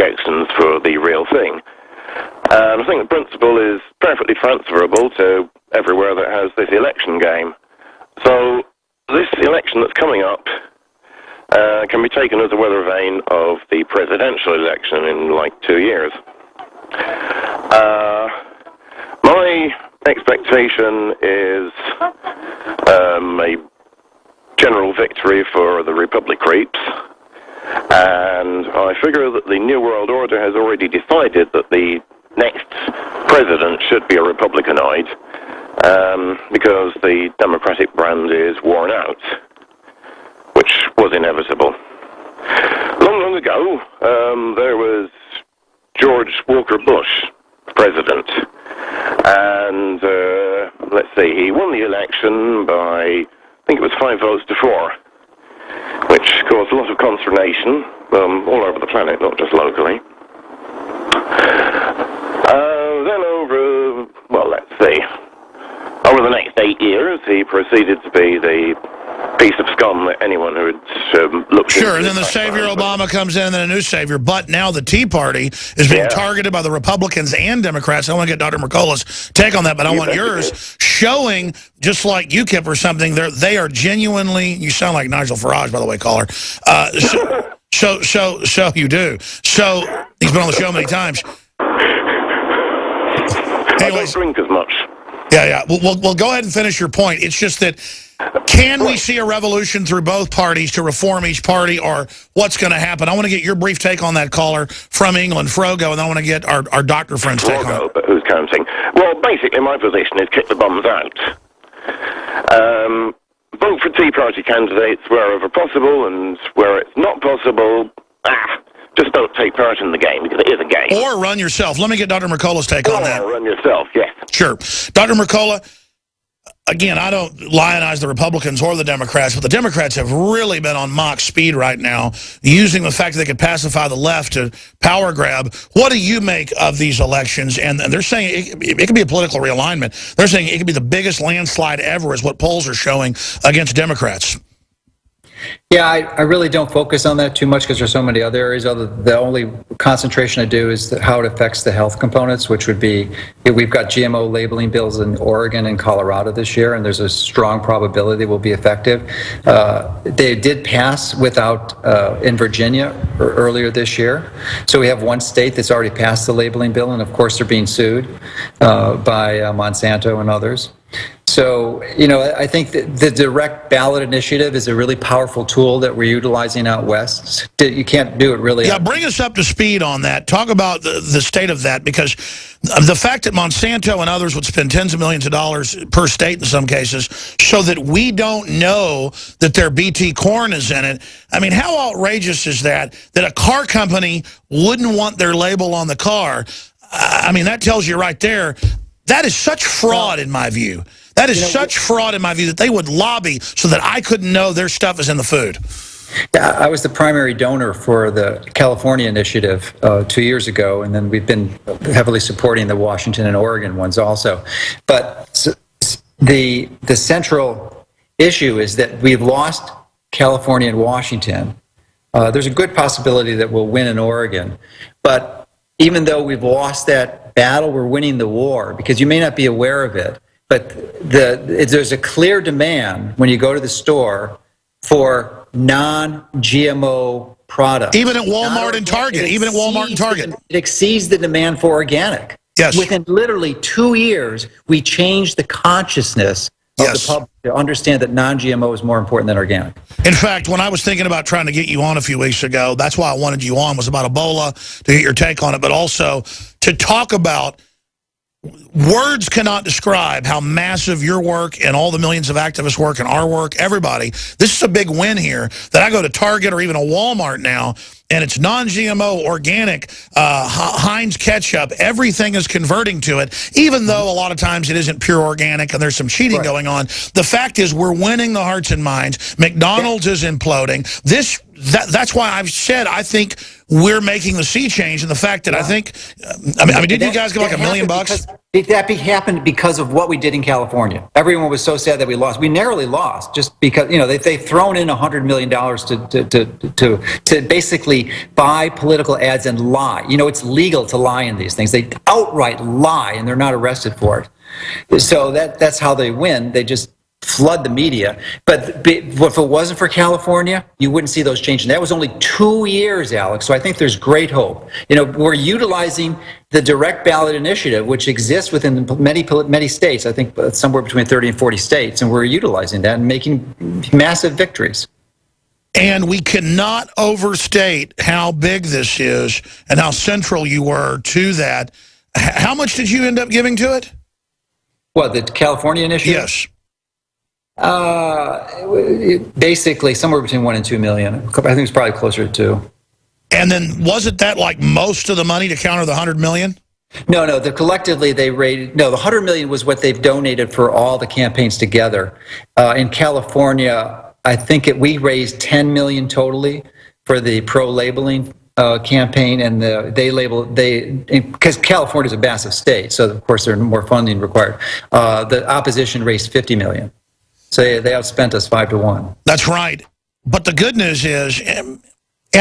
objections for the real thing. And I think the principle is perfectly transferable to everywhere that has this election game. So this election that's coming up can be taken as a weather vane of the presidential election in like 2 years. My expectation is a general victory for the Republic creeps, and I figure that the New World Order has already decided that the next president should be a Republicanoid, because the Democratic brand is worn out, which was inevitable. Long ago, there was George Walker Bush, president, and let's see, he won the election by, I think it was 5 votes to 4, which caused a lot of consternation all over the planet, not just locally. Then over the next 8 years, he proceeded to be the piece of scum that anyone who had looked Sure, and then the savior Obama comes in, and then a new savior. But now the Tea Party is being targeted by the Republicans and Democrats. I want to get Dr. Mercola's take on that, but I want yours, showing, just like UKIP or something, they are genuinely, you sound like Nigel Farage, by the way, caller. So you do. So he's been on the show many times. Anyways, I don't drink as much. Yeah. Well, go ahead and finish your point. It's just that, can we see a revolution through both parties to reform each party, or what's going to happen? I want to get your brief take on that, caller from England, Frogo, and I want to get our doctor friend's take on it. But who's counting? Well, basically, my position is kick the bums out. Vote for Tea Party candidates wherever possible, and where it's not possible, just don't take part in the game, because it is a game. Or run yourself. Let me get Dr. Mercola's take on that. Or run yourself, yes. Sure. Dr. Mercola, again, I don't lionize the Republicans or the Democrats, but the Democrats have really been on Mach speed right now, using the fact that they could pacify the left to power grab. What do you make of these elections? And they're saying it could be a political realignment. They're saying it could be the biggest landslide ever, is what polls are showing, against Democrats. Yeah, I really don't focus on that too much, because there's so many other areas. The only concentration I do is how it affects the health components, which would be, we've got GMO labeling bills in Oregon and Colorado this year, and there's a strong probability they will be effective. They did pass without in Virginia earlier this year. So we have one state that's already passed the labeling bill, and of course they're being sued by Monsanto and others. So, I think that the direct ballot initiative is a really powerful tool that we're utilizing out west. You can't do it really. Yeah, bring us up to speed on that. Talk about the state of that, because the fact that Monsanto and others would spend tens of millions of dollars per state in some cases so that we don't know that their BT corn is in it. I mean, how outrageous is that a car company wouldn't want their label on the car? I mean, that tells you right there. That is such fraud, in my view. That is such fraud, in my view, that they would lobby so that I couldn't know their stuff is in the food. Yeah, I was the primary donor for the California initiative 2 years ago, and then we've been heavily supporting the Washington and Oregon ones also. But the central issue is that we've lost California and Washington. There's a good possibility that we'll win in Oregon. But even though we've lost that battle, we're winning the war, because you may not be aware of it, but there's a clear demand when you go to the store for non-GMO products. Even at Walmart and Target. It exceeds the demand for organic. Yes. Within literally 2 years, we changed the consciousness of the public to understand that non-GMO is more important than organic. In fact, when I was thinking about trying to get you on a few weeks ago, that's why I wanted you on, was about Ebola, to get your take on it, but also to talk about, words cannot describe how massive your work and all the millions of activists work and our work, everybody. This is a big win here, that I go to Target or even a Walmart now, and it's non-GMO, organic, Heinz ketchup. Everything is converting to it, even though a lot of times it isn't pure organic and there's some cheating going on. The fact is, we're winning the hearts and minds. McDonald's is imploding. This that's why I've said I think we're making the sea change, and the fact that I think, I mean, didn't you guys get like $1 million? That happened because of what we did in California. Everyone was so sad that we lost. We narrowly lost just because they've thrown in $100 million to basically buy political ads and lie. It's legal to lie in these things. They outright lie, and they're not arrested for it. So that's how they win. They just flood the media. But if it wasn't for California, you wouldn't see those changes. And that was only 2 years, Alex. So I think there's great hope. We're utilizing the direct ballot initiative, which exists within many states. I think somewhere between 30 and 40 states, and we're utilizing that and making massive victories. And we cannot overstate how big this is and how central you were to that. How much did you end up giving to it? What, the California initiative? Yes. Basically somewhere between 1 and 2 million. I think it's probably closer to 2. And then wasn't that like most of the money to counter the 100 million? No. Collectively they raised, the 100 million was what they've donated for all the campaigns together. In California, I think we raised 10 million totally for the pro-labeling campaign, and because California is a massive state, so of course there's more funding required. The opposition raised 50 million. So they outspent us 5-1. That's right. But the good news is, and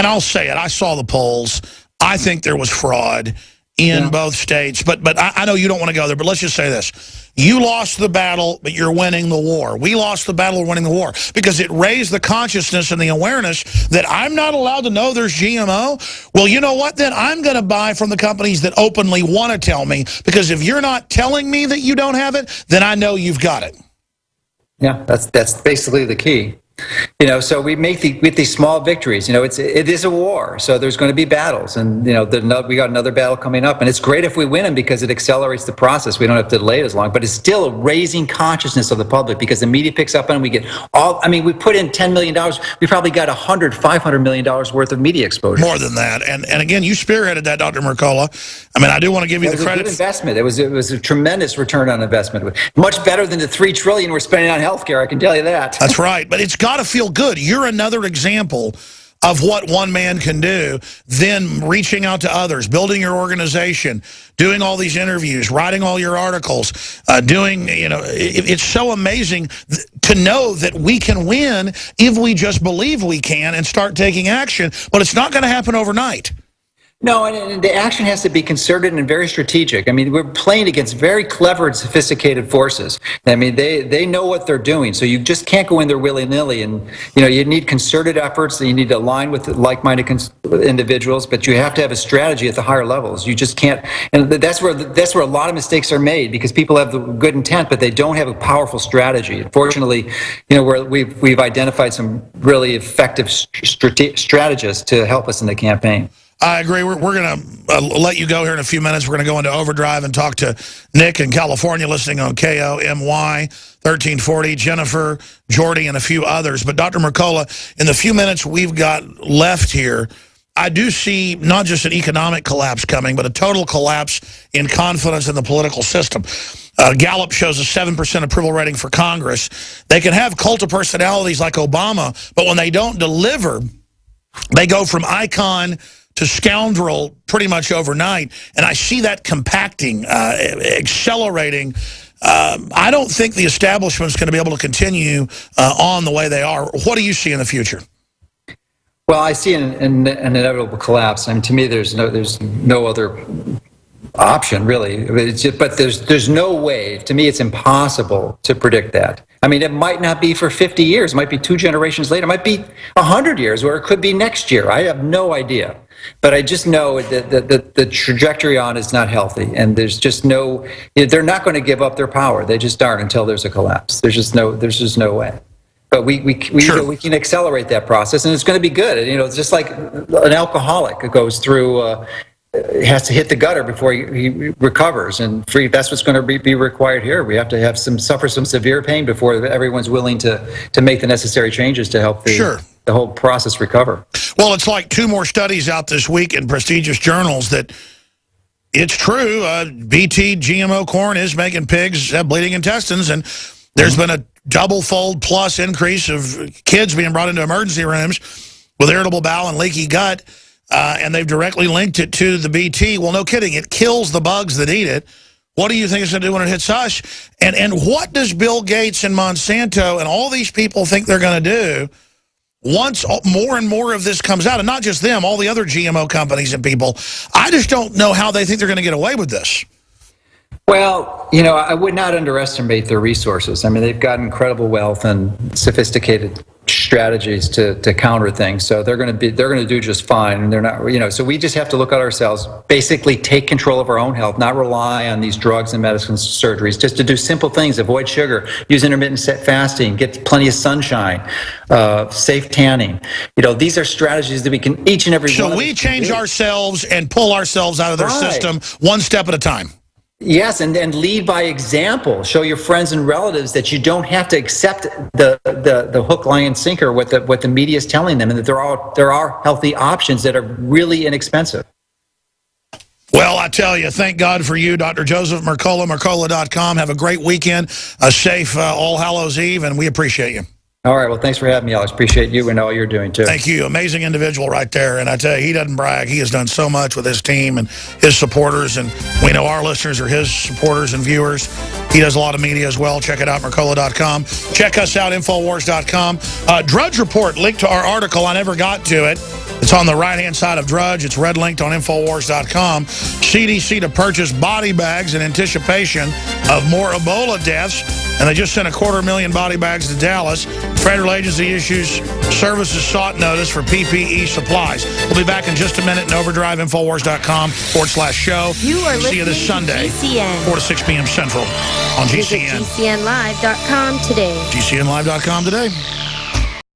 I'll say it, I saw the polls. I think there was fraud in both states. But I know you don't want to go there, but let's just say this. You lost the battle, but you're winning the war. We lost the battle, we're winning the war. Because it raised the consciousness and the awareness that I'm not allowed to know there's GMO. Well, you know what? Then I'm going to buy from the companies that openly want to tell me. Because if you're not telling me that you don't have it, then I know you've got it. Yeah, that's basically the key. So we make these small victories. It is a war, so there's going to be battles, and we got another battle coming up, and it's great if we win them because it accelerates the process. We don't have to delay it as long, but it's still raising consciousness of the public because the media picks up and we get we put in $10 million. We probably got $500 million worth of media exposure. More than that, and again, you spearheaded that, Dr. Mercola. I do want to give you the credit. It was a good investment. It was a tremendous return on investment. Much better than the $3 trillion we're spending on healthcare. I can tell you that. That's right, but it's got to feel good. You're another example of what one man can do, then reaching out to others, building your organization, doing all these interviews, writing all your articles, it's so amazing to know that we can win if we just believe we can and start taking action, but it's not going to happen overnight. No, and the action has to be concerted and very strategic. We're playing against very clever and sophisticated forces. They know what they're doing, so you just can't go in there willy-nilly. And you need concerted efforts. You need to align with like-minded individuals, but you have to have a strategy at the higher levels. You just can't, and that's where a lot of mistakes are made because people have the good intent, but they don't have a powerful strategy. Fortunately, we've identified some really effective strategists to help us in the campaign. I agree. We're going to let you go here in a few minutes. We're going to go into overdrive and talk to Nick in California listening on KOMY 1340, Jennifer, Jordy, and a few others. But Dr. Mercola, in the few minutes we've got left here, I do see not just an economic collapse coming, but a total collapse in confidence in the political system. Gallup shows a 7% approval rating for Congress. They can have cult of personalities like Obama, but when they don't deliver, they go from icon to scoundrel pretty much overnight, and I see that compacting, accelerating. I don't think the establishment's going to be able to continue on the way they are. What do you see in the future? Well, I see an inevitable collapse. To me, there's no other option, really. But there's no way. To me, it's impossible to predict that. It might not be for 50 years. It might be 2 generations later. It might be 100 years, or it could be next year. I have no idea. But I just know that the trajectory on is not healthy, and there's just they're not going to give up their power. They just aren't until there's a collapse. There's just no way. But we can accelerate that process, and it's going to be good. It's just like an alcoholic. It goes through. Has to hit the gutter before he recovers, and that's what's going to be required here. We have to suffer some severe pain before everyone's willing to make the necessary changes to help the whole process recover. Well, it's like 2 more studies out this week in prestigious journals that it's true. BT GMO corn is making pigs have bleeding intestines, and there's been a double-fold plus increase of kids being brought into emergency rooms with irritable bowel and leaky gut, and they've directly linked it to the BT. Well, no kidding. It kills the bugs that eat it. What do you think it's going to do when it hits us? And what does Bill Gates and Monsanto and all these people think they're going to do once more and more of this comes out? And not just them, all the other GMO companies and people. I just don't know how they think they're going to get away with this. Well, I would not underestimate their resources. I mean, they've got incredible wealth and sophisticated strategies to counter things. So they're going to do just fine. And they're not, so we just have to look at ourselves, basically take control of our own health, not rely on these drugs and medicines, surgeries, just to do simple things, avoid sugar, use intermittent fasting, get plenty of sunshine, safe tanning. These are strategies that we can each and every one. So we change ourselves and pull ourselves out of their system one step at a time. Yes, and lead by example. Show your friends and relatives that you don't have to accept the hook, line, and sinker what the media is telling them, and that there are healthy options that are really inexpensive. Well, I tell you, thank God for you, Dr. Joseph Mercola, Mercola.com. Have a great weekend, a safe All Hallows Eve, and we appreciate you. All right. Well, thanks for having me, Alex. Appreciate you and all you're doing, too. Thank you. Amazing individual right there. And I tell you, he doesn't brag. He has done so much with his team and his supporters. And we know our listeners are his supporters and viewers. He does a lot of media as well. Check it out, Mercola.com. Check us out, Infowars.com. Drudge Report, linked to our article. I never got to it. It's on the right-hand side of Drudge. It's red linked on Infowars.com. CDC to purchase body bags in anticipation of more Ebola deaths. And they just sent 250,000 body bags to Dallas. Federal agency issues services sought notice for PPE supplies. We'll be back in just a minute in Overdrive, Infowars.com/show. You are listening See you this Sunday, to GCN. 4 to 6 p.m. Central on Visit GCN. GCNlive.com today. GCNlive.com today.